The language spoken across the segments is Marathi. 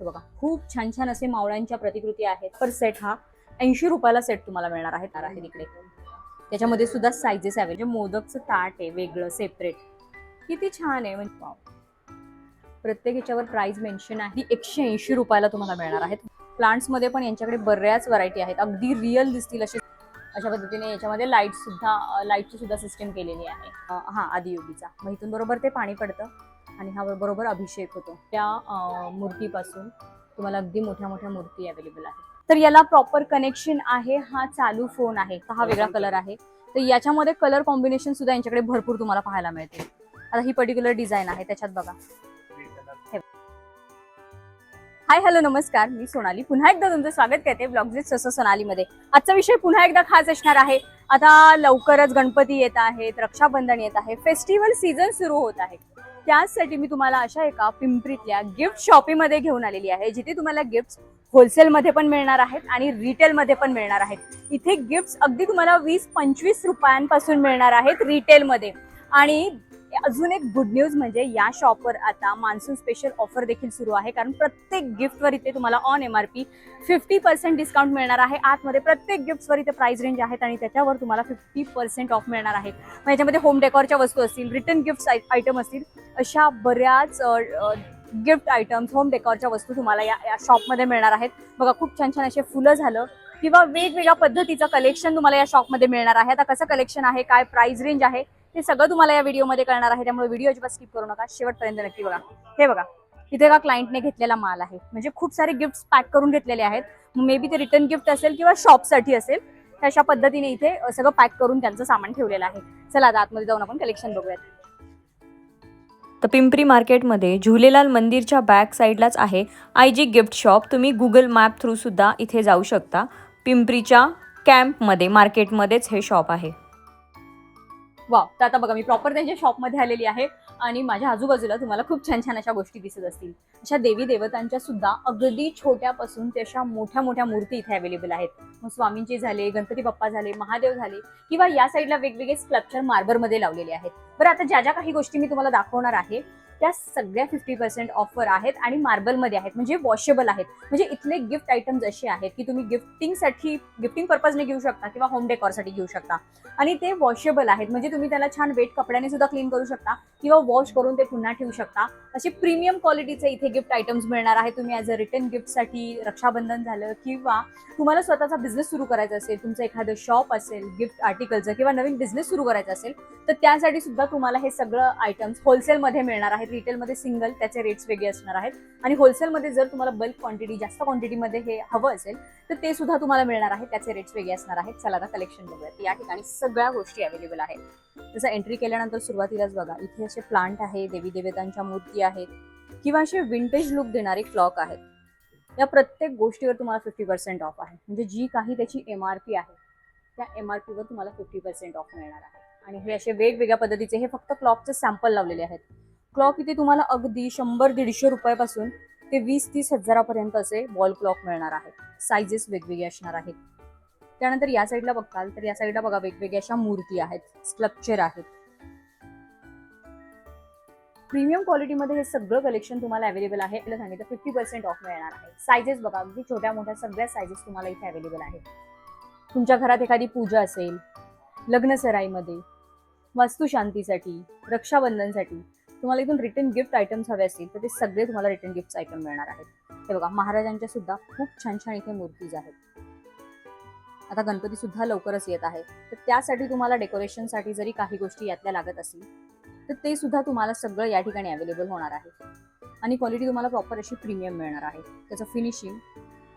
हे बघा खूप छान छान असे मावळ्यांच्या प्रतिकृती आहेत. पर सेट हा 80 रुपयाला सेट तुम्हाला मिळणार आहे इकडे. त्याच्यामध्ये सुद्धा साईजेस आहे. म्हणजे मोदकचं ताट आहे वेगळं सेपरेट. किती छान आहे म्हणजे वाव. प्रत्येक ह्याच्यावर प्राइस मेन्शन आहे. 180 रुपयाला तुम्हाला मिळणार आहेत. प्लांट्स मध्ये पण यांच्याकडे बऱ्याच व्हरायटी आहेत. अगदी रिअल दिसतील अशा पद्धतीने याच्यामध्ये लाईटची सुद्धा सिस्टम केलेली आहे. हा आदियोगीचा. मग इथून बरोबर ते पाणी पडतं आणि हा बरोबर अभिषेक होतो. त्या मूर्तीपासून तुम्हाला अगदी मोठ्या मोठ्या मूर्ती अवेलेबल आहेत. तर याला प्रॉपर कनेक्शन आहे. हा चालू फोन आहे. हा वेगळा कलर आहे. तर याच्यामध्ये कलर कॉम्बिनेशन सुद्धा यांच्याकडे भरपूर तुम्हाला पाहायला मिळते. आता ही पर्टिक्युलर डिझाईन आहे त्याच्यात बघा. हाय हॅलो नमस्कार, मी सोनाली पुन्हा एकदा तुमचं स्वागत करते ब्लॉग्स विथ ससो सोनालीमध्ये. आजचा विषय पुन्हा एकदा खास असणार आहे. आता लवकरच गणपती येत आहेत, रक्षाबंधन येत आहे, फेस्टिवल सीझन सुरू होत आहे. त्यासाठी मी तुम्हाला अशा एका पिंपरीतल्या गिफ्ट शॉपीमध्ये घेऊन आलेली आहे, जिथे तुम्हाला गिफ्ट होलसेलमध्ये पण मिळणार आहेत आणि रिटेलमध्ये पण मिळणार आहेत. इथे गिफ्ट्स अगदी तुम्हाला 20-25 रुपयांपासून मिळणार आहेत रिटेलमध्ये. आणि अजून एक गुड न्यूज म्हणजे या शॉपवर आता मान्सून स्पेशल ऑफर देखील सुरू आहे. कारण प्रत्येक गिफ्टवर इथे तुम्हाला ऑन MRP 50% डिस्काउंट मिळणार आहे. आतमध्ये प्रत्येक गिफ्टवर इथे प्राइस रेंज आहेत आणि त्याच्यावर तुम्हाला 50% ऑफ मिळणार आहे. मग याच्यामध्ये होम डेकोरच्या वस्तू असतील, रिटर्न गिफ्ट आयटम असतील, अशा बऱ्याच गिफ्ट आयटम्स, होम डेकोरच्या वस्तू तुम्हाला या शॉपमध्ये मिळणार आहेत. बघा खूप छान छान असे फुलं झालं किंवा वेगवेगळ्या पद्धतीचं कलेक्शन तुम्हाला या शॉपमध्ये मिळणार आहे. आता कसं कलेक्शन आहे, काय प्राइस रेंज आहे, ते सगळं तुम्हाला या व्हिडिओमध्ये कळणार आहे. त्यामुळे व्हिडिओ अजिबात स्किप करू नका, शेवटपर्यंत नक्की बघा. हे बघा इथे एका क्लायंटने घेतलेला माल आहे. म्हणजे खूप सारे गिफ्ट पॅक करून घेतलेले आहेत. मे बी ते रिटर्न गिफ्ट असेल किंवा शॉपसाठी असेल. अशा पद्धतीने इथे सगळं पॅक करून त्यांचं सामान ठेवलेलं आहे. चला आता आतमध्ये जाऊन आपण कलेक्शन बघूयात. तर पिंपरी मार्केटमध्ये झुलेलाल मंदिरच्या बॅक साईडलाच आहे IG गिफ्ट शॉप. तुम्ही गुगल मॅप थ्रू सुद्धा इथे जाऊ शकता. पिंपरीच्या कॅम्पमध्ये मार्केटमध्येच हे शॉप आहे. वाव. तर आता बघा मी प्रॉपर त्यांच्या शॉपमध्ये आलेली आहे आणि माझ्या आजूबाजूला तुम्हाला खूप छान छान अशा गोष्टी दिसत असतील. अशा देवी देवतांच्या सुद्धा अगदी छोट्यापासून ते अशा मोठ्या मोठ्या मूर्ती इथे अवेलेबल आहेत. मग स्वामींचे झाले, गणपती बाप्पा झाले, महादेव झाले किंवा या साईडला वेगवेगळे स्कल्पचर मार्बलमध्ये लावलेले आहेत. बरं आता ज्या ज्या काही गोष्टी मी तुम्हाला दाखवणार आहे त्या सगळ्या 50% ऑफर आहेत आणि मार्बलमध्ये आहेत. म्हणजे वॉशेबल आहेत. म्हणजे इथले गिफ्ट आयटम्स असे आहेत की तुम्ही गिफ्टिंग पर्पजने घेऊ शकता किंवा होम डेकॉरसाठी घेऊ शकता. आणि ते वॉशेबल आहेत. म्हणजे तुम्ही त्याला छान वेट कपड्याने सुद्धा क्लीन करू शकता किंवा वॉश करून ते पुन्हा ठेवू शकता. असे प्रीमियम क्वालिटीचे इथे गिफ्ट आयटम्स मिळणार आहेत. तुम्ही ॲज अ रिटर्न गिफ्टसाठी, रक्षाबंधन झालं किंवा तुम्हाला स्वतःचा बिझनेस सुरू करायचा असेल, तुमचं एखादं शॉप असेल गिफ्ट आर्टिकलचं किंवा नवीन बिझनेस सुरू करायचा असेल, तर त्यासाठी सुद्धा तुम्हाला हे सगळं आयटम्स होलसेलमध्ये मिळणार आहेत. रिटेलमध्ये सिंगल त्याचे रेट्स वेगळे असणार आहेत आणि होलसेलमध्ये जर तुम्हाला बल्क क्वांटिटी, जास्त क्वांटिटीमध्ये हे हवं असेल तर ते सुद्धा तुम्हाला मिळणार आहे. त्याचे रेट्स वेगळे असणार आहेत. चला आता कलेक्शन बघूयात. या ठिकाणी सगळ्या गोष्टी अवेलेबल आहेत. जसं एंट्री केल्यानंतर सुरुवातीलाच बघा इथे असे प्लांट आहे, देवी देवतांच्या मूर्ती आहेत किंवा असे विंटेज लुक देणारे क्लॉक आहेत. या प्रत्येक गोष्टीवर तुम्हाला 50% ऑफ आहे. म्हणजे जी काही त्याची MRP आहे त्या MRP वर तुम्हाला 50% ऑफ मिळणार आहे. आणि हे असे वेगवेगळ्या पद्धतीचे, हे फक्त क्लॉकचे सॅम्पल लावलेले आहेत. क्लॉक इथे तुम्हाला अगदी 100-150 रुपयापासून ते 20-30 हजारापर्यंत असे वॉल क्लॉक मिळणार आहेत. साईजेस वेगवेगळे असणार आहेत. त्यानंतर या साईडला बघताल तर या साईडला बघा वेगवेगळ्या अशा मूर्ती आहेत, स्कल्पचर आहेत. प्रीमियम क्वालिटीमध्ये हे सगळं कलेक्शन तुम्हाला अवेलेबल आहे. आपल्याला सांगितलं 50% ऑफ मिळणार आहे. साईजेस बघा अगदी छोट्या मोठ्या सगळ्या साईजेस तुम्हाला इथे अवेलेबल आहेत. तुमच्या घरात एखादी पूजा असेल, लग्नसराईमध्ये, वास्तुशांतीसाठी, रक्षाबंधनसाठी तुम्हाला इथून रिटर्न गिफ्ट आयटम्स हवे असतील तर ते सगळे तुम्हाला रिटर्न गिफ्ट आयटम मिळणार आहेत. हे बघा महाराजांच्या सुद्धा खूप छान छान इथे मूर्तीज आहेत. आता गणपती सुद्धा लवकरच येत आहे, तर त्यासाठी तुम्हाला डेकोरेशनसाठी जरी काही गोष्टी यातल्या लागत असतील तर ते सुद्धा तुम्हाला सगळं या ठिकाणी अवेलेबल होणार आहे. आणि क्वालिटी तुम्हाला प्रॉपर अशी प्रीमियम मिळणार आहे. त्याचं फिनिशिंग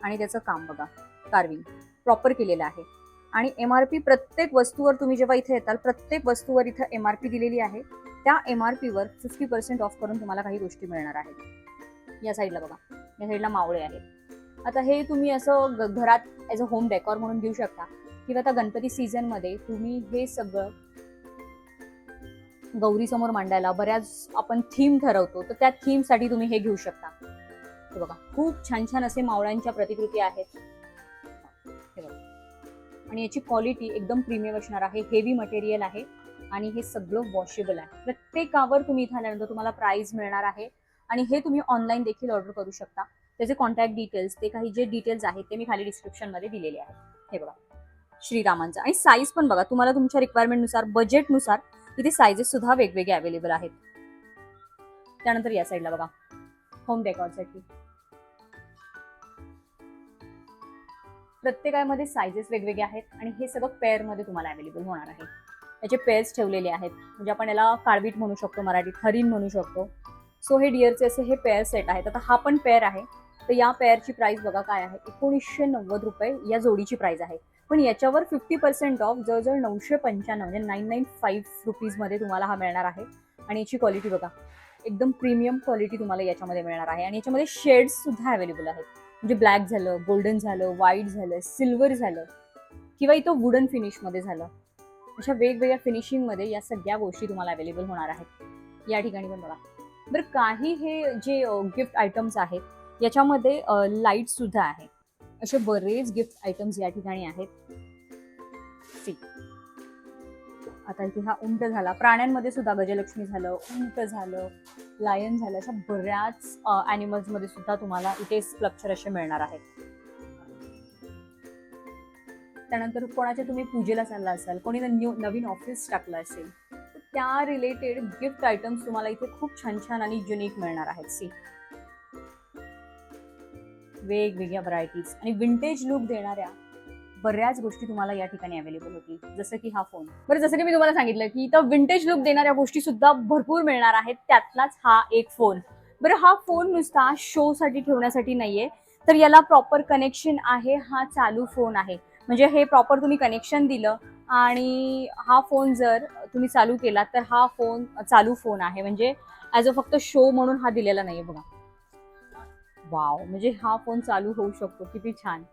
आणि त्याचं काम बघा, कार्विंग प्रॉपर केलेलं आहे. आणि MRP प्रत्येक वस्तूवर तुम्ही जेव्हा इथे येताल प्रत्येक वस्तूवर इथं MRP दिलेली आहे. त्या MRP वर 50% ऑफ करून तुम्हाला काही गोष्टी मिळणार आहेत. या साईडला बघा, या साईडला मावळे आहेत. आता हे तुम्ही असं घरात ॲज अ होम डेकॉर म्हणून घेऊ शकता किंवा आता गणपती सीझनमध्ये तुम्ही हे सगळं गौरी समोर मांडायला बऱ्याच आपण थीम ठरवतो, तर त्या थीमसाठी तुम्ही हे घेऊ शकता. हे बघा खूप छान छान असे मावळ्यांच्या प्रतिकृती आहेत. हे बघा आणि याची क्वालिटी एकदम प्रीमियम असणार आहे. हेवी मटेरियल आहे आणि हे सगळं वॉशेबल आहे. प्रत्येकावर तुम्ही इथे आल्यानंतर तुम्हाला प्राइस मिळणार आहे आणि हे तुम्ही ऑनलाईन देखील ऑर्डर करू शकता. त्याचे कॉन्टॅक्ट डिटेल्स, ते काही जे डिटेल्स आहेत ते मी खाली डिस्क्रिप्शनमध्ये दिलेले आहेत. हे बघा श्रीरामांचा. आणि साईज पण बघा, तुम्हाला तुमच्या रिक्वायरमेंटनुसार, बजेटनुसार इथे साईजेस सुद्धा वेगवेगळे अवेलेबल आहेत. त्यानंतर या साईडला बघा होम डेकॉरसाठी प्रत्येकामध्ये साईजेस वेगवेगळे आहेत आणि हे सगळं पेअरमध्ये तुम्हाला अवेलेबल होणार आहे. याचे पेअर्स ठेवलेले आहेत, म्हणजे आपण याला काळवीट म्हणू शकतो, मराठीत हरिण म्हणू शकतो. सो हे डिअरचे असे हे पेअर सेट आहेत. आता हा पण पेअर आहे, तर या पेअरची प्राइस बघा काय आहे, 1990 रुपये या जोडीची प्राइस आहे. पण याच्यावर 50% ऑफ जवळजवळ 995 म्हणजे 995 रुपीजमध्ये तुम्हाला हा मिळणार आहे. आणि याची क्वालिटी बघा, एकदम प्रीमियम क्वालिटी तुम्हाला याच्यामध्ये मिळणार आहे. आणि याच्यामध्ये शेड्स सुद्धा अवेलेबल आहेत, म्हणजे ब्लॅक झालं, गोल्डन झालं, व्हाईट झालं, सिल्वर झालं, किंवा इथं वुडन फिनिशमध्ये झालं. अशा वेगवेगळ्या फिनिशिंगमध्ये या सगळ्या गोष्टी तुम्हाला अवेलेबल होणार आहेत. या ठिकाणी पण बघा. बरं, काही हे जे गिफ्ट आयटम्स आहेत याच्यामध्ये लाईट सुद्धा आहे. असे बरेच गिफ्ट आयटम्स या ठिकाणी आहेत. सी, आता इथे हा उंट झाला, प्राण्यांमध्ये सुद्धा गजलक्ष्मी झालं, उंट झालं, लायन झालं, अशा बऱ्याच ॲनिमल्स मध्ये सुद्धा तुम्हाला इथे स्कल्पचर असे मिळणार आहेत. त्यानंतर कोणाच्या तुम्ही पूजेला चालला असाल, कोणी नवीन ऑफिस टाकलं असेल, तर त्या रिलेटेड गिफ्ट आयटम्स तुम्हाला इथे खूप छान छान आणि युनिक मिळणार आहेत. सी, वेगवेगळ्या व्हरायटीज आणि विंटेज लुक देणाऱ्या बऱ्याच गोष्टी तुम्हाला या ठिकाणी अवेलेबल होतील. जसं की हा फोन. बरं, जसं की मी तुम्हाला सांगितलं की इथं विंटेज लुक देणाऱ्या गोष्टी सुद्धा भरपूर मिळणार आहेत. त्यातलाच हा एक फोन. बरं, हा फोन नुसता शो साठी ठेवण्यासाठी नाहीये, तर याला प्रॉपर कनेक्शन आहे. हा चालू फोन आहे, म्हणजे हे प्रॉपर तुम्ही कनेक्शन दिलं आणि हा फोन जर तुम्ही चालू केला तर हा फोन चालू फोन आहे, म्हणजे ॲज अ फक्त शो म्हणून हा दिलेला नाहीये. बघा, वाव, म्हणजे हा फोन चालू होऊ शकतो. किती छान.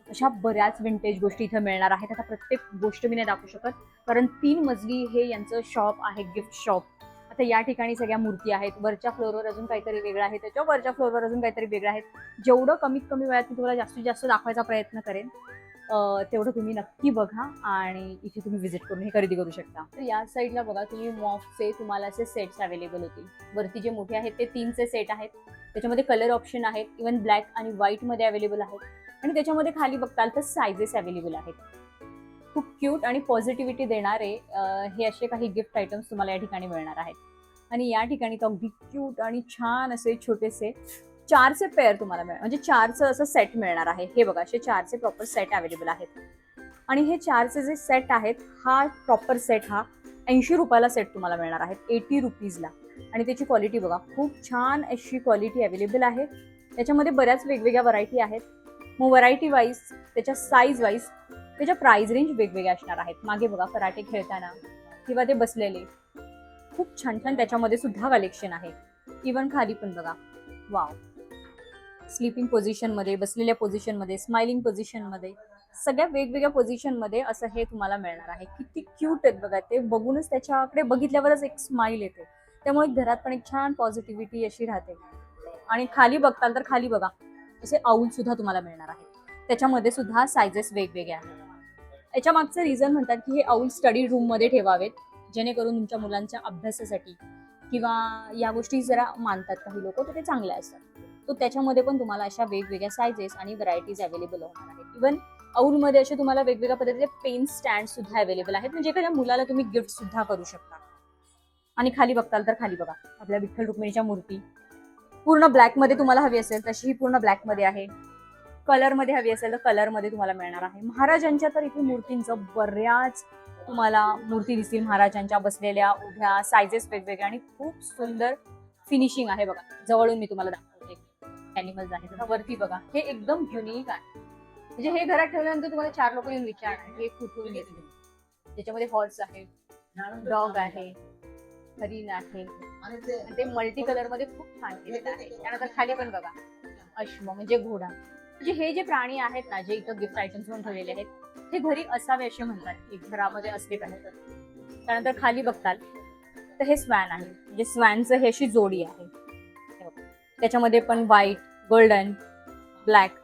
अशा बऱ्याच विंटेज गोष्टी इथे मिळणार आहेत. आता प्रत्येक गोष्ट मी नाही दाखवू शकत, कारण 3 मजली हे यांचं शॉप आहे, गिफ्ट शॉप. आता या ठिकाणी सगळ्या मूर्ती आहेत. वरच्या फ्लोअरवर अजून काहीतरी वेगळं आहे, त्याच्या वरच्या फ्लोअरवर अजून काहीतरी वेगळं आहे. जेवढं कमीत कमी वेळात मी तुम्हाला जास्तीत जास्त दाखवायचा प्रयत्न करेन, तेवढं तुम्ही नक्की बघा आणि इथे तुम्ही व्हिजिट करून हे खरेदी करू शकता. तर या साईडला बघा, तुम्ही मॉफचे तुम्हाला असे सेट्स अवेलेबल होतील. वरती जे मोठे आहेत ते 3चे सेट आहेत. त्याच्यामध्ये कलर ऑप्शन आहेत, इव्हन ब्लॅक आणि व्हाईटमध्ये अवेलेबल आहेत. आणि त्याच्यामध्ये खाली बघताल तर सायझेस अवेलेबल आहेत. खूप क्यूट आणि पॉझिटिव्हिटी देणारे हे असे काही गिफ्ट आयटम्स तुम्हाला या ठिकाणी मिळणार आहेत. आणि या ठिकाणी तर अगदी क्यूट आणि छान असे छोटेसे 4चे पेअर तुम्हाला मिळणार, म्हणजे 4चं असं सेट मिळणार आहे. हे बघा, असे 4चे प्रॉपर सेट अवेलेबल आहेत. आणि हे 4चे जे सेट आहेत, हा प्रॉपर सेट हा 80 रुपयाला सेट तुम्हाला मिळणार आहेत, 80 रुपीजला. आणि त्याची क्वालिटी बघा, खूप छान अशी क्वालिटी अवेलेबल आहे. त्याच्यामध्ये बऱ्याच वेगवेगळ्या व्हरायटी आहेत. मग व्हरायटी वाईज, त्याच्या साईज वाईज, त्याच्या प्राइस रेंज वेगवेगळ्या असणार आहेत. मागे बघा, कराटे खेळताना किंवा ते बसलेले खूप छान छान त्याच्यामध्ये सुद्धा कलेक्शन आहे. इव्हन खाली पण बघा, वाव, स्लीपिंग पोझिशनमध्ये, बसलेल्या पोझिशनमध्ये, स्माइलिंग पोझिशनमध्ये, सगळ्या वेगवेगळ्या पोझिशनमध्ये असं हे तुम्हाला मिळणार आहे. किती क्यूट आहेत बघा, ते बघूनच त्याच्याकडे बघितल्यावरच एक स्माइल येते. त्यामुळे घरात पण एक छान पॉझिटिव्हिटी अशी राहते. आणि खाली बघताल तर खाली बघा, असे आऊल सुद्धा तुम्हाला मिळणार आहेत. त्याच्यामध्ये सुद्धा सायझेस वेगवेगळे आहेत. याच्या मागचं रिझन म्हणतात की हे आऊल स्टडी रूममध्ये ठेवावेत, जेणेकरून तुमच्या मुलांच्या अभ्यासासाठी किंवा या गोष्टी जरा मानतात काही लोक, तर ते चांगले असतात. तो त्याच्यामध्ये पण तुम्हाला अशा वेगवेगळ्या सायझेस आणि व्हरायटीज अवेलेबल होणार आहेत. इव्हन आऊलमध्ये असे तुम्हाला वेगवेगळ्या पद्धतीचे पेन स्टँड सुद्धा अवेलेबल आहेत, म्हणजे एखाद्या मुलाला तुम्ही गिफ्ट सुद्धा करू शकता. आणि खाली बघताल तर खाली बघा, आपल्या विठ्ठल रुक्मिणीच्या मूर्ती पूर्ण ब्लॅकमध्ये तुम्हाला हवी असेल तशी ही पूर्ण ब्लॅकमध्ये आहे. कलरमध्ये हवी असेल तर कलरमध्ये तुम्हाला मिळणार आहे. महाराजांच्या तर इथे मूर्तींचं बऱ्याच तुम्हाला मूर्ती दिसतील, महाराजांच्या बसलेल्या, उभ्या, सायझेस वेगवेगळ्या आणि खूप सुंदर फिनिशिंग आहे. बघा, जवळून मी तुम्हाला दाखवते. ॲनिमल्स आहेत. आता वरती बघा, हे एकदम युनिक आहे, म्हणजे हे घरात ठेवल्यानंतर तुम्हाला 4 लोक येऊन विचारणार हे कुठून येते. त्याच्यामध्ये हॉर्स आहे, डॉग आहे, हरिण आहे, ते मल्टी कलर मध्ये खूप छान केलेलं आहे. त्यानंतर खाली पण बघा, अश्म म्हणजे घोडा. म्हणजे हे जे प्राणी आहेत ना, जे इथं गिफ्ट आयटम्स म्हणून ठेवलेले आहेत, हे घरी असावे असे म्हणतात, एक घरामध्ये असले पाहिजे. त्यानंतर खाली बघताल तर हे स्वॅन आहे, म्हणजे स्वॅनचं हे अशी जोडी आहे. त्याच्यामध्ये पण व्हाईट, गोल्डन, ब्लॅक.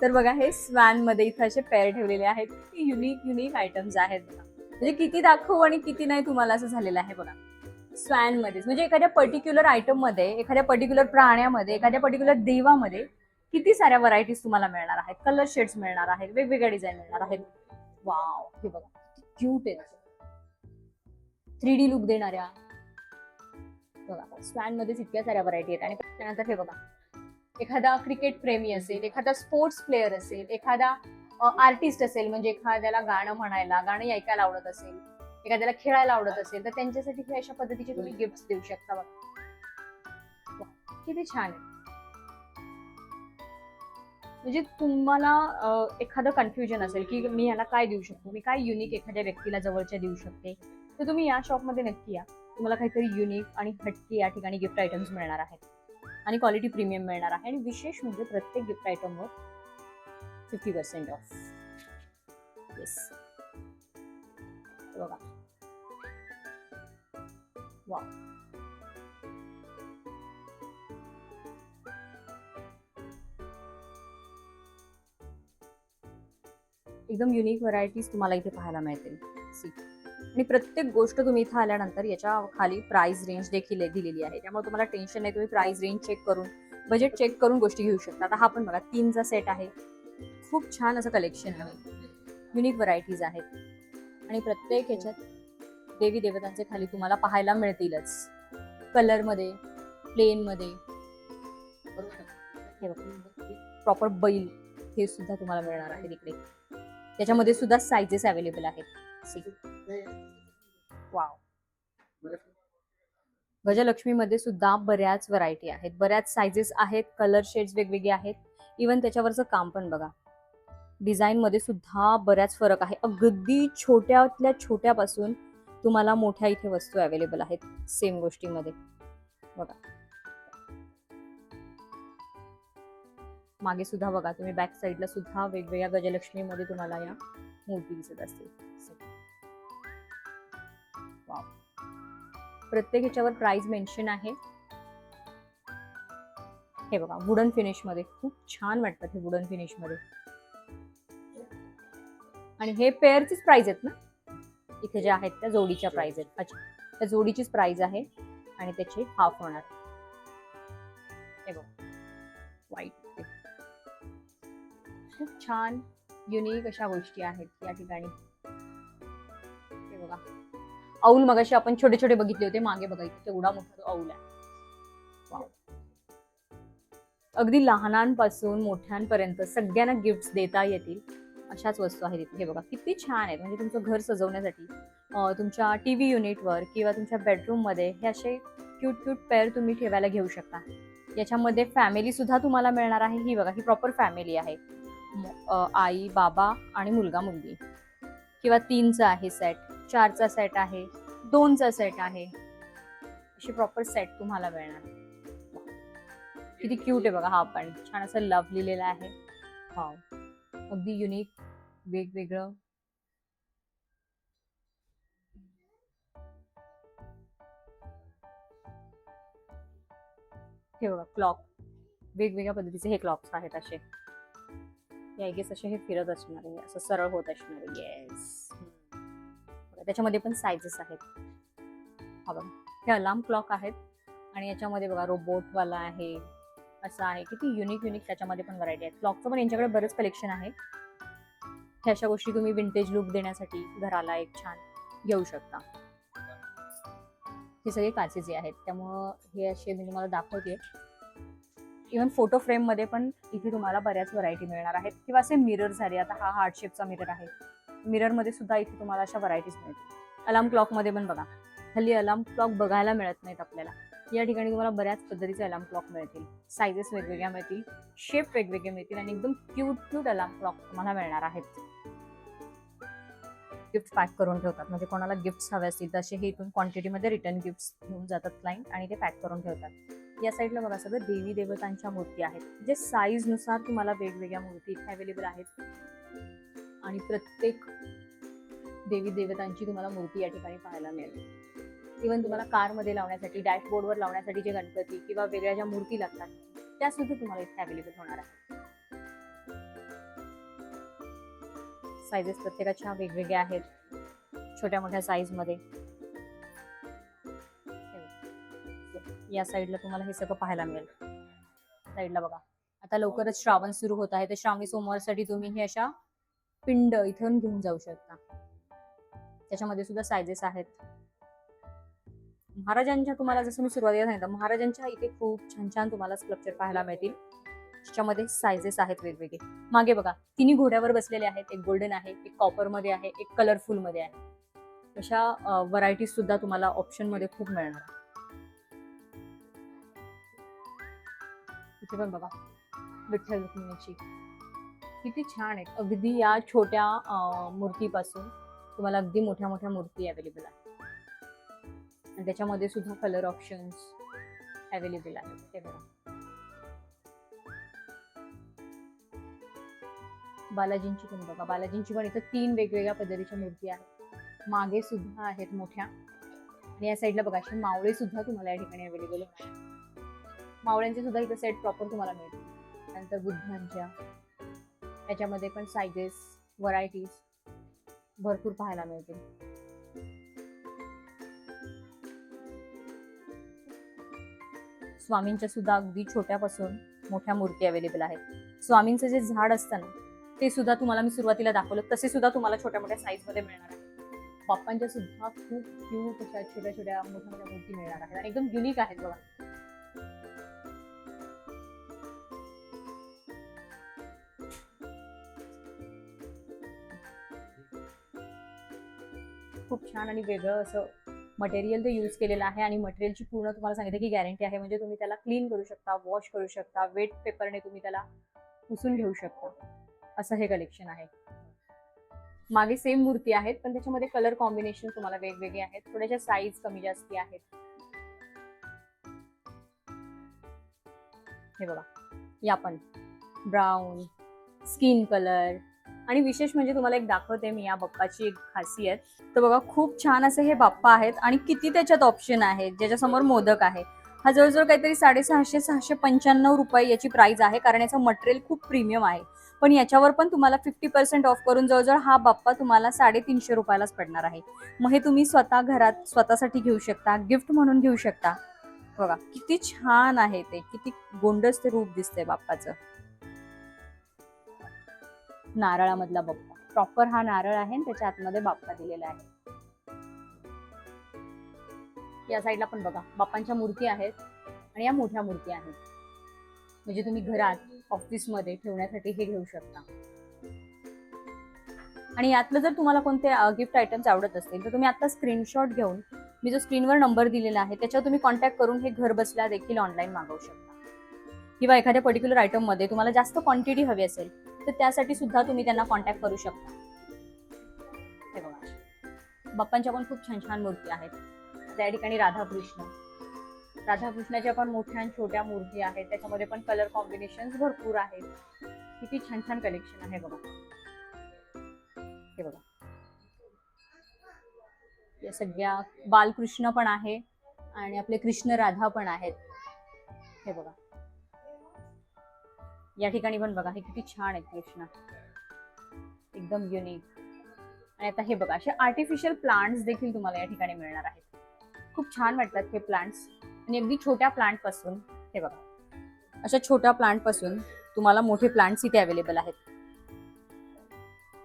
तर बघा, हे स्वॅन मध्ये इथं असे पेअर ठेवलेले आहेत. युनिक युनिक आयटम्स आहेत बघा, म्हणजे किती दाखवू आणि किती नाही तुम्हाला असं झालेलं आहे बघा. स्वॅन मध्येच, म्हणजे एखाद्या पर्टिक्युलर आयटम मध्ये, एखाद्या पर्टिक्युलर प्राण्यामध्ये, एखाद्या पर्टिक्युलर देवामध्ये किती साऱ्या व्हरायटीज तुम्हाला मिळणार आहेत, कलर शेड्स मिळणार आहेत, वेगवेगळ्या डिझाईन मिळणार आहेत. वाव, हे बघा क्यूट आहेत, 3D लुक देणाऱ्या. बघा स्वॅन मध्येच इतक्या साऱ्या व्हरायटी आहेत. आणि त्यानंतर हे बघा, एखादा क्रिकेट प्रेमी असेल, एखादा स्पोर्ट्स प्लेअर असेल, एखादा आर्टिस्ट असेल, म्हणजे एखाद्याला गाणं म्हणायला, गाणं ऐकायला आवडत असेल, एखाद्याला खेळायला आवडत असेल, तर त्यांच्यासाठी हे अशा पद्धतीचे तुम्ही गिफ्ट देऊ शकता. बघा किती छान आहे. म्हणजे तुम्हाला एखादं कन्फ्युजन असेल की मी याला काय देऊ शकतो, मी काय युनिक एखाद्या व्यक्तीला जवळच्या देऊ शकते, तर तुम्ही या शॉपमध्ये नक्की या. तुम्हाला काहीतरी युनिक आणि हटके या ठिकाणी गिफ्ट आयटम्स मिळणार आहेत आणि क्वालिटी प्रीमियम मिळणार आहे. आणि विशेष म्हणजे प्रत्येक गिफ्ट आयटमवर 50% ऑफ. येस, बघा वा, एकदम युनिक व्हरायटीज तुम्हाला इथे पाहायला मिळतील. आणि प्रत्येक गोष्ट तुम्ही इथे आल्यानंतर याच्या खाली प्राइस रेंज देखील दिलेली आहे, त्यामुळे तुम्हाला टेन्शन नाही. तुम्ही प्राइस रेंज चेक करून, बजेट चेक करून गोष्टी घेऊ शकता. आता हा पण बघा 3चा सेट आहे, खूप छान असं कलेक्शन आहे, युनिक व्हरायटीज आहेत. आणि प्रत्येक ह्याच्यात देवी देवतांचे खाली तुम्हाला पाहायला मिळतीलच, कलर मध्ये, प्लेन मध्ये. हे बघा प्रॉपर बैल, हे सुद्धा तुम्हाला मिळणार आहे इकडे. त्याच्यामध्ये सुद्धा साइजेस अवेलेबल आहेत. वाव, गजलक्ष्मी मध्ये सुद्धा बऱ्याच व्हरायटी आहेत, बऱ्याच साइजेस आहेत, कलर शेड्स वेगवेगळे आहेत. इवन त्याच्यावरचं काम पण बघा, डिझाईन मध्ये सुद्धा बऱ्याच फरक आहे. अगदी छोट्यातल्या छोट्यापासून तुम्हाला मोठ्या इथे वस्तू अवेलेबल आहेत सेम गोष्टीमध्ये. बघा मागे सुद्धा बघा तुम्ही, बॅक साईडला सुद्धा वेगवेगळ्या गजलक्ष्मी मध्ये तुम्हाला या मूर्ती दिसत असतील. वाव, प्रत्येक ह्याच्यावर प्राइस मेन्शन आहे. हे बघा वुडन फिनिश मध्ये, खूप छान वाटतात हे वुडन फिनिश मध्ये. आणि हे पेअरचीच प्राइस आहेत ना, इथे जे आहेत त्या जोडीच्या प्राइस आहेत. अच्छा, त्या जोडीचीच प्राइस आहे आणि त्याचे हाफ होणार. हे बघा व्हाईट, खूप छान युनिक अशा गोष्टी आहेत या ठिकाणी. हे बघा औल, मगाशी आपण छोटे छोटे बघितले होते, मागे बघा इथे एवढा मोठा औल आहे. वाव, अगदी लहानांपासून मोठ्यांपर्यंत सगळ्यांना गिफ्ट देता येतील अशाच वस्तू आहेत इथे. हे बघा किती छान आहेत, म्हणजे तुमचं घर सजवण्यासाठी, तुमच्या टीव्ही युनिटवर किंवा तुमच्या बेडरूम मध्ये हे असे क्यूट क्यूट पेअर तुम्ही ठेवायला घेऊ शकता. याच्यामध्ये फॅमिली सुद्धा तुम्हाला मिळणार आहे. ही बघा, ही प्रॉपर फॅमिली आहे, आई बाबा आणि मुलगा मुलगी. किंवा 3चा आहे सेट, 4चा सेट आहे, 2चा सेट आहे, अशी प्रॉपर सेट तुम्हाला मिळणार. किती क्यूट आहे बघा. हा पण छान असं लव्ह लिहिलेला आहे. हा अगदी युनिक, वेगवेगळं. हे बघा क्लॉक, वेगवेगळ्या पद्धतीचे हे क्लॉक्स आहेत असे. आय गेस असे हे फिरत असणार आहे, असं सरळ होत असणार आहे. येस, त्याच्यामध्ये पण साइजेस आहेत. हा बघा, हे अलार्म क्लॉक आहेत आणि याच्यामध्ये बघा रोबोट वाला आहे, असं आहे. किती युनिक युनिक त्याच्यामध्ये पण व्हरायटी आहेत. क्लॉकचं पण यांच्याकडे बरंच कलेक्शन आहे. ह्या अशा गोष्टी तुम्ही विंटेज लुक देण्यासाठी घराला एक छान घेऊ शकता. हे सगळे काचेचे आहेत, त्यामुळं हे असे मी तुम्हाला दाखवते. इव्हन फोटो फ्रेम मध्ये पण इथे तुम्हाला बऱ्याच व्हरायटी मिळणार आहेत. किंवा असे मिरर झाले, आता हा हार्ट शेपचा मिरर आहे, मिरर मध्ये सुद्धा इथे तुम्हाला अशा व्हरायटीज मिळतील. अलार्म क्लॉक मध्ये पण बघा, हल्ली अलार्म क्लॉक बघायला मिळत नाहीत आपल्याला. या ठिकाणी तुम्हाला बऱ्याच पद्धतीचे अलार्म क्लॉक मिळतील, साइजेस वेगवेगळ्या मिळतील, शेप वेगवेगळे मिळतील आणि एकदम क्यूट क्यूट अलार्म क्लॉक तुम्हाला मिळणार आहेत. गिफ्ट पॅक करून ठेवतात, म्हणजे कोणाला गिफ्ट्स हवे असतील तर असे हे इथून क्वांटिटीमध्ये रिटर्न गिफ्ट्स घेऊन जातात क्लायंट आणि ते पॅक करून ठेवतात. या साईडला बघा सगळं देवी देवतांच्या मूर्ती आहेत, जे साईज नुसार तुम्हाला वेगवेगळ्या मूर्ती इथे अवेलेबल आहेत. आणि प्रत्येक देवी देवतांची तुम्हाला मूर्ती या ठिकाणी पाहायला मिळेल. इव्हन तुम्हाला कारमध्ये लावण्यासाठी, डॅशबोर्डवर लावण्यासाठी जे गणपती किंवा वेगळ्या ज्या मूर्ती लागतात त्या सुद्धा तुम्हाला इथे अवेलेबल होणार आहेत. साइजेस प्रत्येकाच्या वेगवेगळ्या आहेत, छोट्या मोठ्या साईज मध्ये. या साईडला तुम्हाला हे सगळं पाहायला मिळेल. साईडला बघा, आता लवकरच श्रावण सुरू होत आहे, तर श्रावणी सोमवारसाठी तुम्ही हे अशा पिंड इथून घेऊन जाऊ शकता. त्याच्यामध्ये सुद्धा सायझेस आहेत. महाराजांच्या, तुम्हाला जसं मी सुरुवातीला सांगितलं, महाराजांच्या इथे खूप छान छान तुम्हाला स्कल्पचर पाहायला मिळतील. त्याच्यामध्ये सायझेस आहेत वेगवेगळे. मागे बघा, तिन्ही घोड्यावर बसलेले आहेत. एक गोल्डन आहे, एक कॉपर मध्ये आहे, एक कलरफुल मध्ये आहे. अशा व्हरायटीज सुद्धा तुम्हाला ऑप्शन मध्ये खूप मिळणार. इथे पण बघा, विठ्ठल रुक्मिणीची किती छान आहेत. अगदी या छोट्या मूर्तीपासून तुम्हाला अगदी मोठ्या मोठ्या मूर्ती अवेलेबल आहेत. आणि त्याच्यामध्ये सुद्धा कलर ऑप्शन्स अवेलेबल आहेत. ते बघा, बालाजींची पण बघा, बालाजींची पण इथं 3 वेगवेगळ्या पद्धतीच्या मूर्ती आहेत. मागे सुद्धा आहेत मोठ्या. आणि या साईडला बघा, असे मावळे सुद्धा तुम्हाला या ठिकाणी अवेलेबल आहेत. मावळ्यांचे सुद्धा इथं सेट प्रॉपर तुम्हाला मिळतील. त्यानंतर बुद्धांच्या याच्यामध्ये पण सायझेस, व्हरायटीज भरपूर पाहायला मिळतील. स्वामींच्या सुद्धा अगदी छोट्यापासून मोठ्या मूर्ती अवेलेबल आहेत. स्वामींचं जे झाड असतं ना, ते सुद्धा तुम्हाला मी सुरुवातीला दाखवलं, तसे सुद्धा तुम्हाला छोट्या मोठ्या साईज मध्ये मिळणार आहे. बाप्पांच्या सुद्धा खूप क्यूट अशा छोट्या छोट्या मोठ्या मोठ्या मूर्ती मिळणार आहेत आणि एकदम युनिक आहेत बघा. खूप छान आणि वेगळं असं मटेरियल ते यूज केलेलं आहे. आणि मटेरियलची पूर्ण तुम्हाला सांगितलं की गॅरंटी आहे. म्हणजे तुम्ही त्याला क्लीन करू शकता, वॉश करू शकता, वेट पेपरने तुम्ही त्याला पुसून घेऊ शकता. असं हे कलेक्शन आहे. मागे सेम मूर्ती आहेत, पण त्याच्यामध्ये कलर कॉम्बिनेशन तुम्हाला वेगवेगळे आहेत. थोड्याशा साईज कमी जास्ती आहेत. हे बघा, या पण ब्राऊन, स्किन कलर. आणि विशेष म्हणजे तुम्हाला एक दाखवते मी या बाप्पाची एक खासियत. तर बघा, खूप छान असे हे बाप्पा आहेत आणि किती त्याच्यात ऑप्शन आहेत. ज्याच्यासमोर मोदक आहे. हा जवळजवळ काहीतरी 650-695 रुपये याची प्राइस आहे, कारण याचं मटेरियल खूप प्रीमियम आहे. पण याच्यावर पण तुम्हाला 50% ऑफ करून जवळजवळ हा बाप्पा तुम्हाला 350 रुपयालाच पडणार आहे. मग हे तुम्ही स्वतः घरात स्वतःसाठी घेऊ शकता, गिफ्ट म्हणून घेऊ शकता. बघा किती छान आहे ते, किती गोंडस ते रूप दिसतंय बाप्पाचं. नारळामधला बाप्पा, प्रॉपर हा नारळ आहे आणि त्याच्या आतमध्ये बाप्पा दिलेला आहे. या साईडला पण बघा, बाप्पांच्या मूर्ती आहेत आणि या मोठ्या मूर्ती आहेत. म्हणजे तुम्ही घरात, ऑफिसमध्ये ठेवण्यासाठी हे घेऊ शकता. आणि यातलं जर तुम्हाला कोणते गिफ्ट आयटम्स आवडत असतील तर तुम्ही आता स्क्रीनशॉट घेऊन, मी जो स्क्रीनवर नंबर दिलेला आहे त्याच्यावर तुम्ही कॉन्टॅक्ट करून हे घर बसल्या देखील ऑनलाईन मागवू शकता. किंवा एखाद्या पर्टिक्युलर आयटम मध्ये तुम्हाला जास्त क्वांटिटी हवी असेल तर त्यासाठी सुद्धा तुम्ही त्यांना कॉन्टॅक्ट करू शकता. हे बघा, बाप्पांच्या पण खूप छान छान मूर्ती आहेत. त्या ठिकाणी राधाकृष्णाच्या पण मोठ्या आणि छोट्या मूर्ती आहेत. त्याच्यामध्ये पण कलर कॉम्बिनेशन भरपूर आहेत. किती छान छान कलेक्शन आहे बघा. हे बघा, या सगळ्या बालकृष्ण पण आहे आणि आपले कृष्ण राधा पण आहेत. हे बघा, या ठिकाणी पण बघा, हे किती छान आहेत कृष्ण, एकदम युनिक. आणि आता हे बघा, असे आर्टिफिशियल प्लांट्स देखील तुम्हाला या ठिकाणी मिळणार आहेत. खूप छान वाटतात हे प्लांट्स. आणि अगदी छोट्या प्लांट पासून, हे बघा, अशा छोट्या प्लांट पासून तुम्हाला मोठे प्लांट्स इथे अवेलेबल आहेत.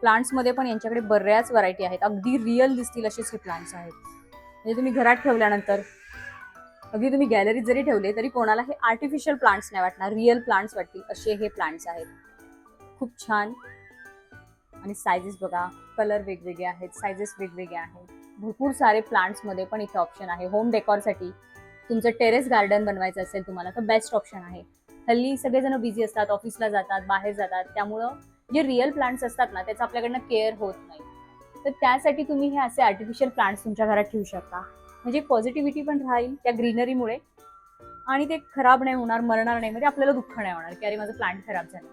प्लांट्स मध्ये पण यांच्याकडे बऱ्याच व्हरायटी आहेत. अगदी रिअल दिसतील असेच हे प्लांट्स आहेत. म्हणजे तुम्ही घरात ठेवल्यानंतर, अगदी तुम्ही गॅलरीत जरी ठेवले तरी कोणाला हे आर्टिफिशियल प्लांट्स नाही वाटणार, रिअल प्लांट्स वाटतील असे हे प्लांट्स आहेत. खूप छान. आणि सायझेस बघा, कलर वेगवेगळे आहेत, सायझेस वेगवेगळे आहेत. भरपूर सारे प्लांट्स मध्ये पण इथे ऑप्शन आहे. होम डेकॉरसाठी तुमचं टेरेस गार्डन बनवायचं असेल तुम्हाला तर बेस्ट ऑप्शन आहे. हल्ली सगळेजण बिझी असतात, ऑफिसला जातात, बाहेर जातात, त्यामुळं जे रिअल प्लांट्स असतात ना त्याचं आपल्याकडनं केअर होत नाही. तर त्यासाठी तुम्ही हे असे आर्टिफिशियल प्लांट्स तुमच्या घरात ठेवू शकता. म्हणजे पॉझिटिव्हिटी पण राहील त्या ग्रीनरीमुळे आणि ते खराब नाही होणार, मरणार नाही. म्हणजे आपल्याला दुःख नाही होणार की अरे माझं प्लांट खराब झालं.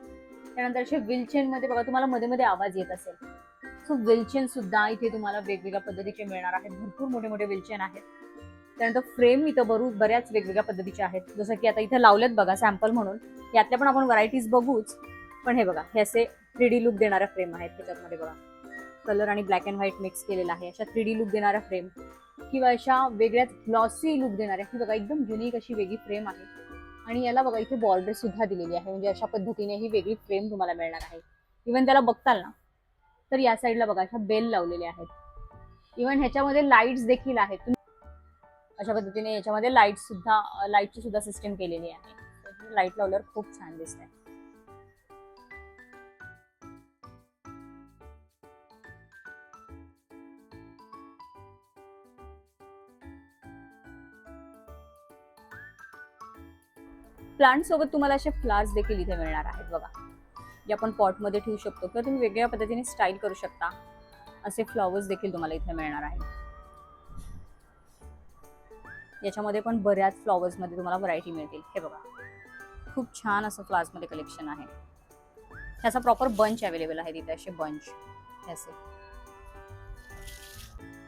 त्यानंतर असे व्हीलचेन मध्ये बघा, तुम्हाला मध्ये मध्ये आवाज येत असेल, सो व्हीलचेन सुद्धा इथे तुम्हाला वेगवेगळ्या पद्धतीचे मिळणार आहेत. भरपूर मोठे मोठे व्हीलचेन आहेत. त्यानंतर फ्रेम इथं बऱ्याच वेगवेगळ्या पद्धतीच्या आहेत. जसं की आता इथे लावलेत बघा सॅम्पल म्हणून, यातल्या पण आपण व्हरायटीज बघूच. पण हे बघा, हे असे 3D लुक देणाऱ्या फ्रेम आहेत. त्याच्यामध्ये बघा कलर आणि ब्लॅक अँड व्हाईट मिक्स केलेला आहे. अशा 3D लुक देणाऱ्या फ्रेम किंवा अशा वेगळ्याच ग्लॉसी लुक देणाऱ्या, ही बघा एकदम युनिक अशी वेगळी फ्रेम आहे. आणि याला बघा इथे बॉर्डर सुद्धा दिलेली आहे, म्हणजे अशा पद्धतीने ही वेगळी फ्रेम तुम्हाला मिळणार आहे. इव्हन त्याला बघताल ना तर या साईडला बघा अशा बेल लावलेले आहेत. इव्हन ह्याच्यामध्ये लाईट्स देखील आहेत. अशा पद्धतीने याच्यामध्ये लाईटची सुद्धा सिस्टम केलेली आहे. लाईट लावल्यावर खूप छान दिसते. प्लांट सोबत तुम्हाला असे फ्लावर्स देखील इथे मिळणार आहेत बघा, जे आपण पॉट मध्ये ठेवू शकतो किंवा तुम्ही वेगळ्या पद्धतीने स्टाईल करू शकता. असे फ्लॉवर्स देखील तुम्हाला इथे मिळणार आहेत. याच्यामध्ये पण बऱ्याच फ्लॉवर्स मध्ये तुम्हाला व्हरायटी मिळतील. हे बघा खूप छान असं फ्लॉवर्स मध्ये कलेक्शन आहे. त्याचा प्रॉपर बंच अवेलेबल आहे तिथे, असे बंच असे.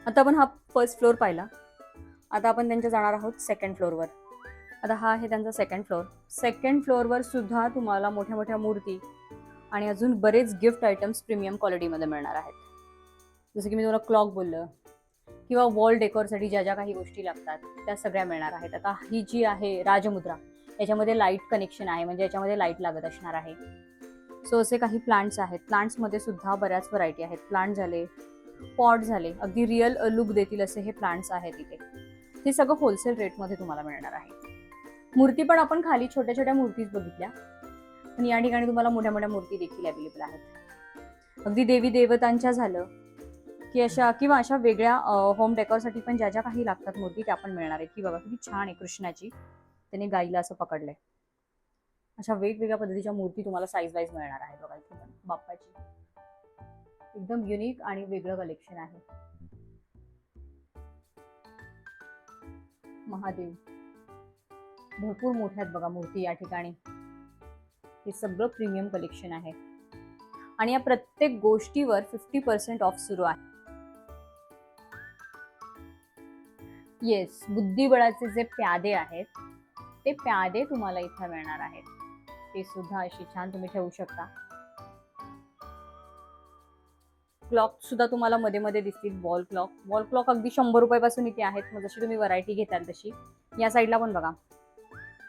आता आपण हा फर्स्ट फ्लोअर पाहिला. आता आपण त्यांच्या जाणार आहोत सेकंड फ्लोअरवर. आता हा आहे त्यांचा सेकंड फ्लोअर. सेकंड फ्लोअरवर सुद्धा तुम्हाला मोठ्या मोठ्या मूर्ती आणि अजून बरेच गिफ्ट आयटम्स प्रीमियम क्वालिटीमध्ये मिळणार आहेत. जसं की मी तुम्हाला क्लॉक बोललं किंवा वॉल डेकोरसाठी ज्या ज्या काही गोष्टी लागतात त्या सगळ्या मिळणार आहेत. आता ही जी आहे राजमुद्रा, याच्यामध्ये लाईट कनेक्शन आहे, म्हणजे याच्यामध्ये लाईट लागत असणार आहे. सो असे काही प्लांट्स आहेत. प्लांट्समध्ये सुद्धा बऱ्याच व्हरायटी आहेत. प्लांट झाले, पॉट झाले, अगदी रिअल लुक देतील असे हे प्लांट्स आहेत इथे. हे सगळं होलसेल रेटमध्ये तुम्हाला मिळणार आहे. मूर्ती पण आपण खाली छोट्या छोट्या मूर्तीच बघितल्या, पण या ठिकाणी तुम्हाला मोठ्या मोठ्या मूर्ती देखील अवेलेबल आहेत. अगदी देवी देवतांच्या झालं की अशा किंवा अशा वेगळ्या होम डेकोरसाठी पण ज्या ज्या काही लागतात मूर्ती त्या पण मिळणार आहेत. की बघा किती छान आहे कृष्णाची, त्याने गाईला असं पकडलंय. अशा वेगवेगळ्या पद्धतीच्या मूर्ती तुम्हाला साईज वाईज मिळणार आहे. बघा इथे पण बाप्पाची एकदम युनिक आणि वेगळं कलेक्शन आहे. महादेव भरपूर मोठ्या आहेत बघा मूर्ती या ठिकाणी. हे सगळं प्रीमियम कलेक्शन आहे आणि या प्रत्येक गोष्टीवर 50% ऑफ सुरू आहे. येस, बुद्धिबळाचे जे प्यादे आहेत ते प्यादे तुम्हाला इथं मिळणार आहेत. ते सुद्धा अशी छान तुम्ही ठेवू शकता. क्लॉक सुद्धा तुम्हाला मध्ये मध्ये दिसतील. वॉल क्लॉक अगदी 100 रुपयापासून इथे आहेत. मग जशी तुम्ही व्हरायटी घेताल तशी. या साईडला पण बघा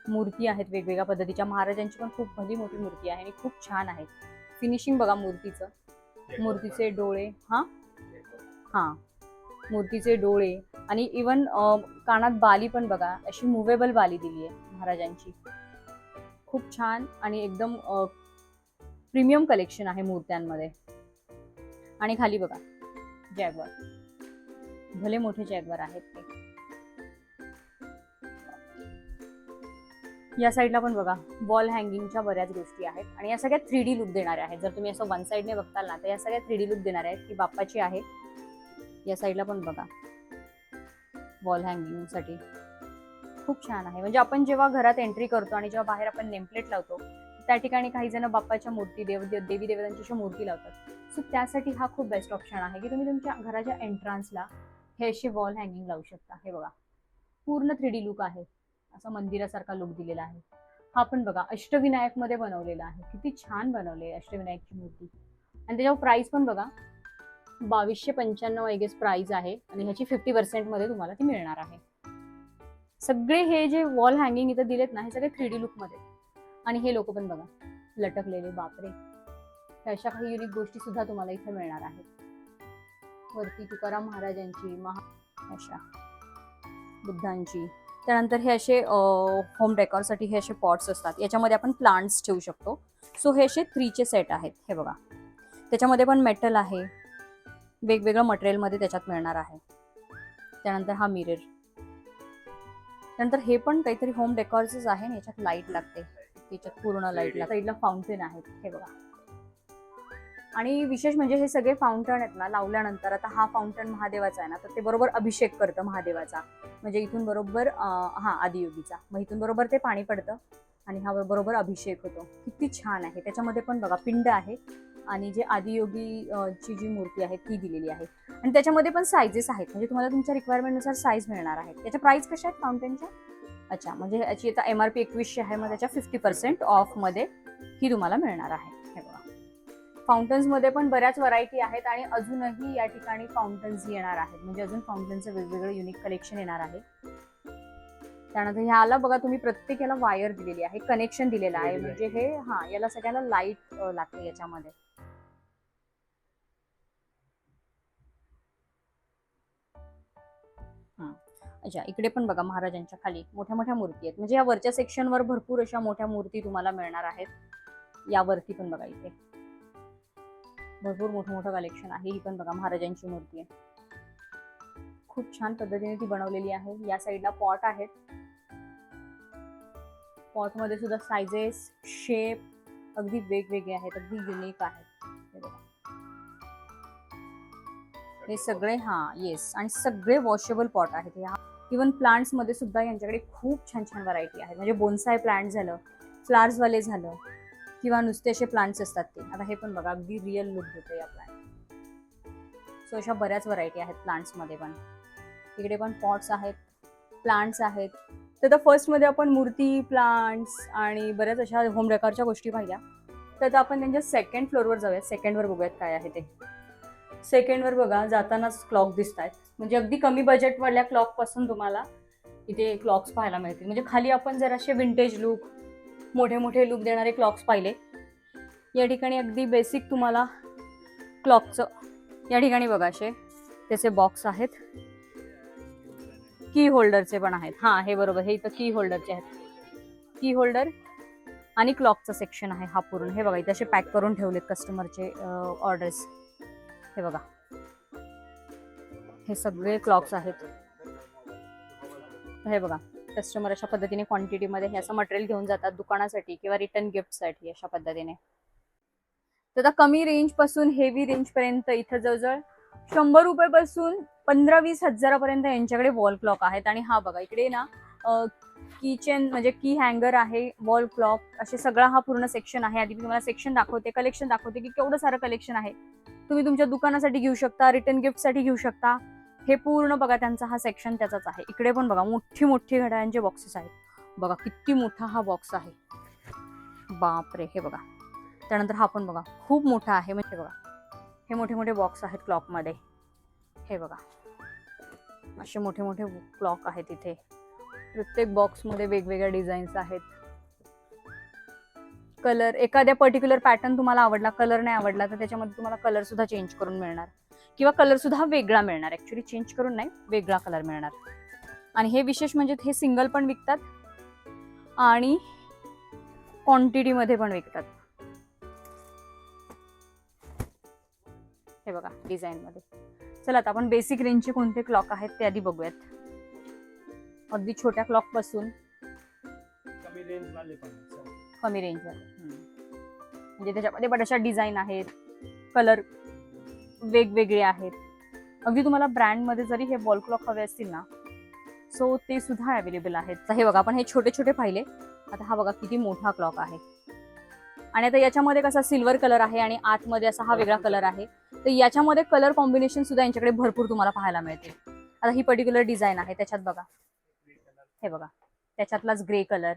मूर्ती आहेत वेगवेगळ्या पद्धतीच्या. महाराजांची पण खूप भली मोठी मूर्ती आहे आणि खूप छान आहे. फिनिशिंग बघा मूर्तीचं, मूर्तीचे डोळे, मूर्तीचे डोळे आणि इवन कानात बाली पण बघा अशी मुव्हेबल बाली दिली आहे महाराजांची. खूप छान आणि एकदम प्रीमियम कलेक्शन आहे मूर्त्यांमध्ये. आणि खाली बघा जॅगवार, भले मोठे जॅगवार आहेत ते. या साईडला पण बघा वॉल हँगिंगच्या बऱ्याच गोष्टी आहेत आणि या सगळ्या 3D लुक देणाऱ्या आहेत. जर तुम्ही असं वन साईडने बघताल ना तर या सगळ्या 3D लुक देणाऱ्या आहेत. की बाप्पाची आहे. या साईडला पण बघा वॉल हँगिंग साठी खूप छान आहे. म्हणजे आपण जेव्हा घरात एंट्री करतो आणि जेव्हा बाहेर आपण नेमप्लेट लावतो त्या ठिकाणी काही जण बाप्पाच्या मूर्ती देवी देवतांची मूर्ती लावतात. सो त्यासाठी हा खूप बेस्ट ऑप्शन आहे की तुम्ही तुमच्या घराच्या एंट्रन्सला हे असे वॉल हँगिंग लावू शकता. हे बघा पूर्ण 3D लुक आहे, असा मंदिरासारखा लुक दिलेला आहे. हा पण बघा अष्टविनायक मध्ये बनवलेला आहे. किती छान बनवले अष्टविनायकची मूर्ती. आणि त्याच्यावर प्राइस पण बघा 2295 आय गेस प्राइस आहे आणि ह्याची 50% मध्ये तुम्हाला ती मिळणार आहे. सगळे हे जे वॉल हँगिंग इथं दिलेत ना हे सगळे 3D लुक मध्ये. आणि हे लोक पण बघा लटकलेले, बापरे. अशा काही युनिक गोष्टी सुद्धा तुम्हाला इथे मिळणार आहेत. वरती तुकाराम महाराजांची, अशा बुद्धांची. त्यानंतर हे असे होम डेकोरसाठी हे असे पॉट्स असतात. याच्यामध्ये आपण प्लांट्स ठेवू शकतो. सो हे असे 3चे सेट आहेत. हे बघा त्याच्यामध्ये पण मेटल आहे, वेगवेगळ्या मटेरियलमध्ये त्याच्यात मिळणार आहे. त्यानंतर हा मिरर. त्यानंतर हे पण काहीतरी होम डेकोरचंच आहे आणि याच्यात लाईट लागते. त्याच्यात पूर्ण लाईट लागते. साईडला फाउंटेन आहेत. हे बघा. आणि विशेष म्हणजे हे सगळे फाउंटन आहेत ना लावल्यानंतर, आता हा फाउंटन महादेवाचा आहे ना तर ते बरोबर अभिषेक करतं महादेवाचा. म्हणजे इथून बरोबर आदियोगीचा, मग इथून बरोबर ते पाणी पडतं आणि हा बरोबर अभिषेक होतो. किती छान आहे. त्याच्यामध्ये पण बघा पिंड आहे आणि जे आदियोगी ची जी मूर्ती आहे ती दिलेली आहे. आणि त्याच्यामध्ये पण साईजेस आहेत, म्हणजे तुम्हाला तुमच्या रिक्वायरमेंटनुसार साईज मिळणार आहेत. त्याच्या प्राइस कशा आहेत फाउंटेनच्या? अच्छा, म्हणजे याची आता MRP 2100 आहे, मग त्याच्या 50% ऑफ मध्ये ही तुम्हाला मिळणार आहे. हे बघा फाउंटन्स मध्ये पण बऱ्याच व्हरायटी आहेत आणि अजूनही या ठिकाणी फाउंटन्स येणार आहेत, म्हणजे अजून फाउंटनचं वेगवेगळं युनिक कलेक्शन येणार आहे. त्यानंतर ह्याला बघा तुम्ही प्रत्येक याला वायर दिलेली आहे, कनेक्शन दिलेलं आहे, म्हणजे हे याला सगळ्याला लाईट लागते याच्यामध्ये. अच्छा, इकडे पण बघा महाराजांच्या खाली मोठ्या मोठ्या मूर्ती आहेत, म्हणजे या वरच्या सेक्शनवर भरपूर अशा मोठ्या मूर्ती तुम्हाला मिळणार आहेत. यावरती पण बघा इथे भरपूर मोठं कलेक्शन आहे. ही पण बघा महाराजांची मूर्ती आहे, खूप छान पद्धतीने ती बनवलेली आहे. या साईडला पॉट आहेत, पॉट मध्ये सुद्धा साइजेस शेप अगदी वेगवेगळे आहेत, अगदी युनिक आहेत. हे बघा हे सगळे येस, आणि सगळे वॉशेबल पॉट आहेत. ह्या इव्हन प्लांट्स मध्ये सुद्धा यांच्याकडे खूप छान छान व्हरायटी आहे, म्हणजे बोन्साय प्लांट झालं, फ्लावर्स वाले झालं, किंवा नुसते असे प्लांट्स असतात ते. आता हे पण बघा अगदी रिअल लुक देते या प्लांट. सो अशा बऱ्याच व्हरायटी आहेत प्लांट्स मध्ये पण. इकडे पण पॉट्स आहेत, प्लांट्स आहेत. तर फर्स्ट मध्ये आपण मूर्ती, प्लांट्स आणि बऱ्याच अशा होम डेकोरच्या गोष्टी पाहिल्या. तर आपण त्यांच्या सेकंड फ्लोअरवर जाऊयात, सेकंडवर बघूयात काय आहे ते. सेकंडवर बघा जातानाच क्लॉक दिसत आहेत, म्हणजे अगदी कमी बजेट वाल्या क्लॉक पासून तुम्हाला इथे क्लॉक्स पाहायला मिळतील. म्हणजे खाली आपण जर असे विंटेज लुक, मोठे मोठे लुक देणारे क्लॉक्स पाहिले, या ठिकाणी अगदी बेसिक तुम्हाला क्लॉकचं या ठिकाणी बघा असे त्याचे बॉक्स आहेत, की होल्डरचे पण आहेत. हे बरोबर, हे इथं की होल्डरचे आहेत, की होल्डर आणि क्लॉकचं सेक्शन आहे हा पूर्ण. हे बघा इथे असे पॅक करून ठेवलेत कस्टमरचे ऑर्डर्स. हे बघा हे सगळे क्लॉक्स आहेत. हे बघा कस्टमर अशा पद्धतीने क्वांटिटीमध्ये हे असं मटेरियल घेऊन जातात दुकानासाठी किंवा रिटर्न गिफ्टसाठी अशा पद्धतीने. तर आता कमी रेंज पासून हेवी रेंज पर्यंत इथं जवळजवळ 100 रुपयापासून 15-20 हजारापर्यंत यांच्याकडे वॉल क्लॉक आहेत. आणि हा बघा इकडे ना किचन म्हणजे की हँगर आहे, वॉल क्लॉक, असे सगळा हा पूर्ण सेक्शन आहे. आधी मी तुम्हाला सेक्शन दाखवते, कलेक्शन दाखवते की केवढं सारं कलेक्शन आहे. तुम्ही तुमच्या दुकानासाठी घेऊ शकता, रिटर्न गिफ्टसाठी घेऊ शकता. हे पूर्ण बघा त्यांचा हा सेक्शन त्याचाच आहे. इकडे पण बघा मोठी मोठी घड्याळांचे बॉक्सेस आहेत. बघा किती मोठा हा बॉक्स आहे, बापरे. हे बघा त्यानंतर हा पण बघा खूप मोठा आहे, म्हणजे बघा हे मोठे मोठे बॉक्स आहेत क्लॉक मध्ये. हे बघा असे मोठे मोठे क्लॉक आहेत इथे. प्रत्येक बॉक्स मध्ये वेगवेगळ्या डिझाईन्स आहेत. कलर, एखाद्या पर्टिक्युलर पॅटर्न तुम्हाला आवडला, कलर नाही आवडला तर त्याच्यामध्ये तुम्हाला कलर सुद्धा चेंज करून मिळणार, किंवा कलर सुद्धा वेगळा मिळणार. ऍक्च्युली चेंज करून नाही, वेगळा कलर मिळणार. आणि हे विशेष म्हणजे हे सिंगल पण विकतात आणि क्वांटिटी मध्ये पण विकतात. हे बघा डिझाईन मध्ये. चला आता आपण बेसिक रेंजचे कोणते क्लॉक आहेत ते आधी बघूयात. अगदी छोट्या क्लॉक पासून कमी रेंज वाले, म्हणजे त्याच्यामध्ये बऱ्याचशा डिझाईन आहेत, कलर वेगवेगळे आहेत. अगदी तुम्हाला ब्रँड मध्ये जरी हे वॉल क्लॉक हवे असतील ना, सो ते सुद्धा अवेलेबल आहेत. हे बघा आपण हे छोटे छोटे पाहिले, आता हा बघा किती मोठा क्लॉक आहे. आणि आता याच्यामध्ये कसा सिल्वर कलर आहे आणि आतमध्ये असा हा वेगळा कलर आहे. तर याच्यामध्ये कलर कॉम्बिनेशन सुद्धा यांच्याकडे भरपूर तुम्हाला पाहायला मिळते. आता ही पर्टिक्युलर डिझाईन आहे, त्याच्यात बघा हे बघा त्याच्यातलाच ग्रे कलर,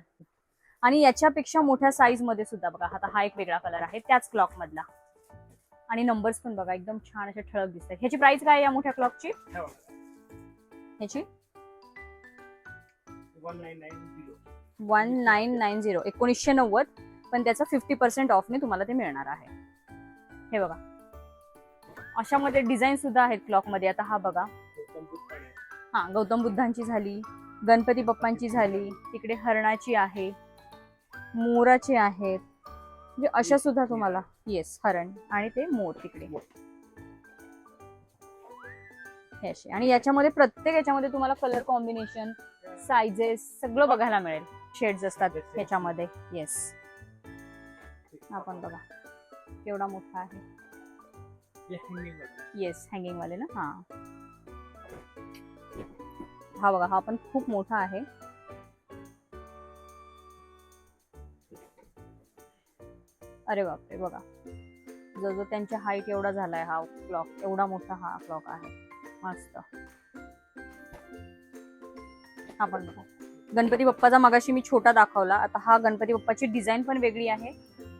आणि याच्यापेक्षा मोठ्या साईज मध्ये सुद्धा बघा. आता हा एक वेगळा कलर आहे त्याच क्लॉक मधला, आणि नंबर्स पण बघा एकदम छान असे ठळक दिसतात. ह्याची प्राइस काय आहे या मोठ्या क्लॉकची? ह्याची 1990, 1990, पण त्याचं 50% ऑफने तुम्हाला ते मिळणार आहे. हे बघा अशामध्ये डिझाईन सुद्धा आहेत क्लॉक मध्ये. आता हा बघा, गौतम बुद्धांची झाली, गणपती बाप्पांची झाली, तिकडे हरणाची आहे, मोराची आहेत, म्हणजे अशा सुद्धा तुम्हाला, येस हरण आणि ते मोर तिकडे हे असे. आणि याच्यामध्ये प्रत्येक याच्यामध्ये तुम्हाला कलर कॉम्बिनेशन, साइजेस सगळं बघायला मिळेल. शेड्स असतात ह्याच्यामध्ये. येस आपण बघा केवढा मोठा आहे. येस हँगिंग वाले ना. हा बघा हा पण खूप मोठा आहे. अरे बापरे बघा, जो त्यांच्या हाईट एवढा झालाय हा क्लॉक, एवढा मोठा हा क्लॉक आहे. मस्त. हा पण बघा गणपती बाप्पाचा मगाशी मी छोटा दाखवला, आता हा गणपती बाप्पाची डिझाईन पण वेगळी आहे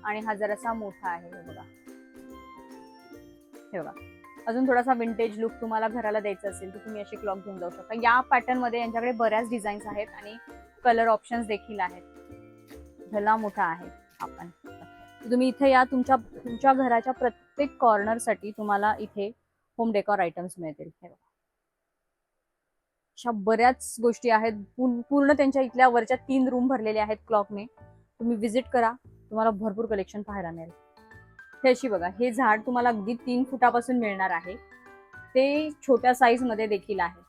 आणि हा जरासा मोठा आहे. हे बघा हे बघा, अजून थोडासा विंटेज लुक तुम्हाला घराला द्यायचा असेल तर तुम्ही असे क्लॉक घेऊन जाऊ शकता. या पॅटर्न मध्ये यांच्याकडे बऱ्याच डिझाईन्स आहेत आणि कलर ऑप्शन्स देखील आहेत. भला मोठा आहे आपण. तुम्ही इथे या, तुमच्या घराच्या प्रत्येक कॉर्नर साठी तुम्हाला इथे होम डेकोर आयटम्स मिळतील. हे बघा, अशा बऱ्याच गोष्टी आहेत. पूर्ण त्यांच्या इथल्या वरच्या 3 रूम भरलेल्या आहेत क्लॉकने. तुम्ही विजिट करा, तुम्हाला भरपूर कलेक्शन पाहायला मिळेल. हे अशी बघा, हे झाड तुम्हाला अगदी 3 फुटापासून मिळणार आहे. ते छोट्या साईज मध्ये देखील आहे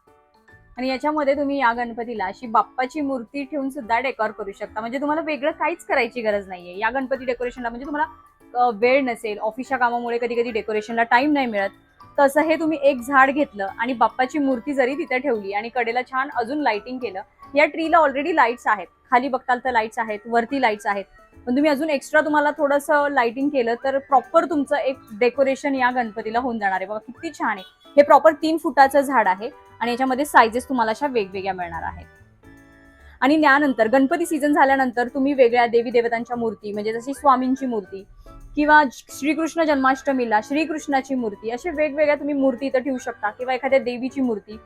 आणि याच्यामध्ये तुम्ही या गणपतीला अशी बाप्पाची मूर्ती ठेवून सुद्धा डेकोर करू शकता. म्हणजे तुम्हाला वेगळं काहीच करायची गरज नाहीये या गणपती डेकोरेशनला. म्हणजे तुम्हाला वेळ नसेल, ऑफिसच्या कामामुळे कधी कधी डेकोरेशनला टाइम नाही मिळत, तसं हे तुम्ही एक झाड घेतलं आणि बाप्पाची मूर्ती जरी तिथे ठेवली आणि कडेला छान अजून लाइटिंग केलं. या ट्रीला ऑलरेडी लाईट्स आहेत, खाली बघताल तर लाईट्स आहेत, वरती लाईट्स आहेत, पण तुम्ही अजून एक्स्ट्रा तुम्हाला थोडंसं लाइटिंग केलं तर प्रॉपर तुमचं एक डेकोरेशन या गणपतीला होऊन जाणार आहे. बघा किती छान आहे. हे प्रॉपर 3 फुटाचं झाड आहे आणि याच्यामध्ये सायझेस तुम्हाला अशा वेगवेगळ्या मिळणार आहेत. आणि त्यानंतर गणपती सीझन झाल्यानंतर तुम्ही वेगळ्या देवी देवतांच्या मूर्ती, म्हणजे जशी स्वामींची मूर्ती किंवा श्रीकृष्ण जन्माष्टमीला श्रीकृष्णाची मूर्ती, अशी वेगवेगळ्या तुम्ही मूर्ती इथं ठेवू शकता किंवा एखाद्या देवीची मूर्ती.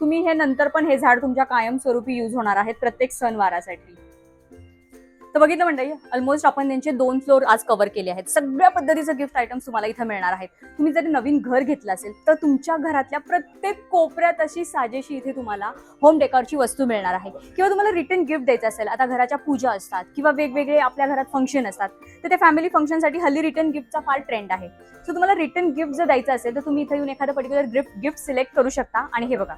तुम्ही हे नंतर पण हे झाड तुमच्या कायमस्वरूपी यूज होणार आहेत प्रत्येक सणवारासाठी. तर बघितलं मंडळी, ऑलमोस्ट आपण त्यांचे 2 फ्लोर आज कव्हर केले आहेत. सगळ्या पद्धतीचे गिफ्ट आयटम्स तुम्हाला इथं मिळणार आहेत. तुम्ही जर नवीन घर घेतलं असेल तर तुमच्या घरातल्या प्रत्येक कोपऱ्यात अशी साजेशी इथे तुम्हाला होम डेकोरची वस्तू मिळणार आहे. किंवा तुम्हाला रिटर्न गिफ्ट द्यायचं असेल, आता घराच्या पूजा असतात किंवा वेगवेगळे आपल्या घरात फंक्शन असतात, तर ते फॅमिली फंक्शनसाठी हल्ली रिटर्न गिफ्टचा फार ट्रेंड आहे. सो तुम्हाला रिटर्न गिफ्ट जर द्यायचं असेल तर तुम्ही इथे येऊन एखादं पर्टिक्युलर गिफ्ट सिलेक्ट करू शकता. आणि हे बघा,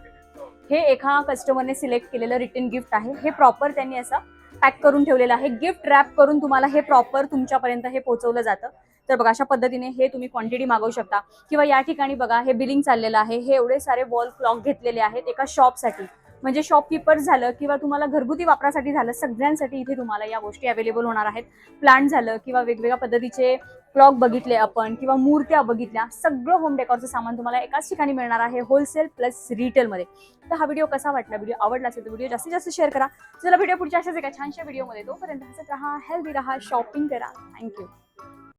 हे एका कस्टमरने सिलेक्ट केलेलं रिटर्न गिफ्ट आहे. हे प्रॉपर त्यांनी असं पॅक करून ठेवलेलं आहे, गिफ्ट रॅप करून तुम्हाला हे प्रॉपर तुमच्यापर्यंत हे पोहोचवलं जातं. तर बघा, अशा पद्धतीने हे तुम्ही क्वांटिटी मागवू शकता. किंवा या ठिकाणी बघा, हे बिलिंग चाललेलं आहे. हे एवढे सारे वॉल क्लॉक घेतलेले आहेत एका शॉपसाठी, म्हणजे शॉपकीपर झालं किंवा तुम्हाला घरगुती वापरासाठी झालं, सगळ्यांसाठी इथे तुम्हाला या गोष्टी अवेलेबल होणार आहेत. प्लांट झालं किंवा वेगवेगळ्या पद्धतीचे क्लॉक बघितले आपण किंवा मूर्त्या बघितल्या, सगळं होम डेकोरचं सामान तुम्हाला एकाच ठिकाणी मिळणार आहे, होलसेल प्लस रिटेलमध्ये. तर हा व्हिडिओ कसा वाटला, व्हिडिओ आवडला असेल तर व्हिडिओ जास्तीत जास्त शेअर करा. चला भेटूया पुढच्या अशाच एका छानशा व्हिडिओमध्ये. तोपर्यंत हसत राहा, हेल्दी राहा, शॉपिंग करा. थँक्यू.